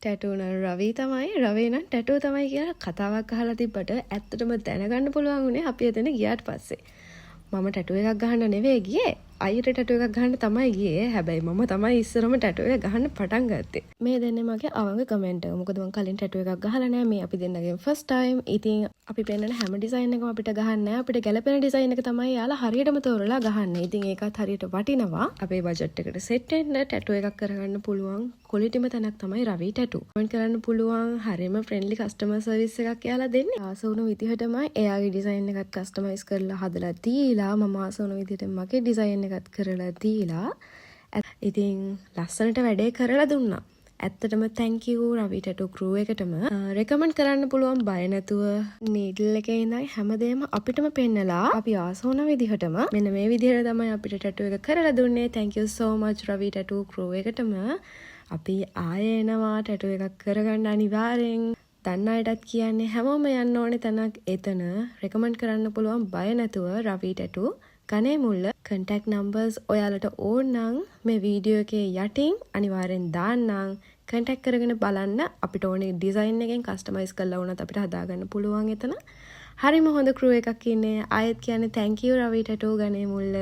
Tattoo නම් රවි තමයි රවි නම් ටැටූ තමයි කියලා කතාවක් අහලා තිබ්බට ඇත්තටම දැනගන්න පුළුවන් උනේ අපි එතන ගියාට පස්සේ. මම ටැටූ එකක් ගහන්න නෙවෙයි ගියේ. අයියට ටැටූ එකක් ගහන්න තමයි ගියේ. හැබැයි මම තමයි ඉස්සරම ටැටූ එක ගහන්න පටන් ගත්තේ. මේ දෙන්නේ මගේ අවංග කමෙන්ට් එක. මොකද මම කලින් ටැටූ එකක් ගහලා නැහැ. මේ අපි දෙන්නගෙන් ෆස්ට් ටයිම්. ඉතින් අපි පෙන්නන හැම ඩිසයින් එකම අපිට ගහන්න නැහැ. අපිට ගැලපෙන ඩිසයින් එක තමයි යාලා හරියටම තෝරලා ගහන්නේ. ඉතින් ඒකත් හරියට වටිනවා. අපේ බජට් එකට සෙට් වෙන්න ටැටූ එකක් කරගන්න පුළුවන් කොලිටිම තැනක් තමයි රවි ටැටූ. කමෙන්ට් කරන්න පුළුවන් හරියම ෆ්‍රෙන්ඩ්ලි කස්ටමර් සර්විස් එකක් යාලා දෙන්නේ. ආස වුණු විදිහටමයි එයාගේ ඩිසයින් එකත් කස්ටමයිස් කරලා හදලා දීලා මම ආස වුණු විදිහට මගේ ඩිසයින් එකත් කරලා දීලා ඉතින් ලස්සනට වැඩේ කරලා දුන්නා. ඇත්තටම thank you Ravi tattoo crew එකටම. රෙකමන්ඩ් කරන්න පුළුවන් බය නැතුව නීඩල් එකේ ඉඳන් හැමදේම අපිටම පෙන්නලා අපි ආස වුණ විදිහටම මෙන්න මේ විදිහට තමයි අපිට ටැටූ එක කරලා දුන්නේ. thank you so much Ravi tattoo crew එකටම. අපි ආයේ එනවා ටැටූ එකක් කරගන්න අනිවාර්යෙන්. දන්න අයටත් කියන්නේ හැමෝම යන්න ඕනේ තැනක් එතන. රෙකමන්ඩ් කරන්න පුළුවන් බය නැතුව රවි ටැටූ. ගනේ මුල්ල contact numbers ඔයාලට ඕන නම් මේ වීඩියෝ එකේ යටින් අනිවාර්යෙන් දාන්නම්. contact කරගෙන බලන්න අපිට ඕනේ ඩිසයින් එකෙන් කස්ටමයිස් කරලා වුණත් අපිට හදාගන්න පුළුවන් එතන. හරිම හොඳ ක්‍රූ එකක් ඉන්නේ. ආයෙත් කියන්නේ thank you Ravi tattoo ගනේ Mulla.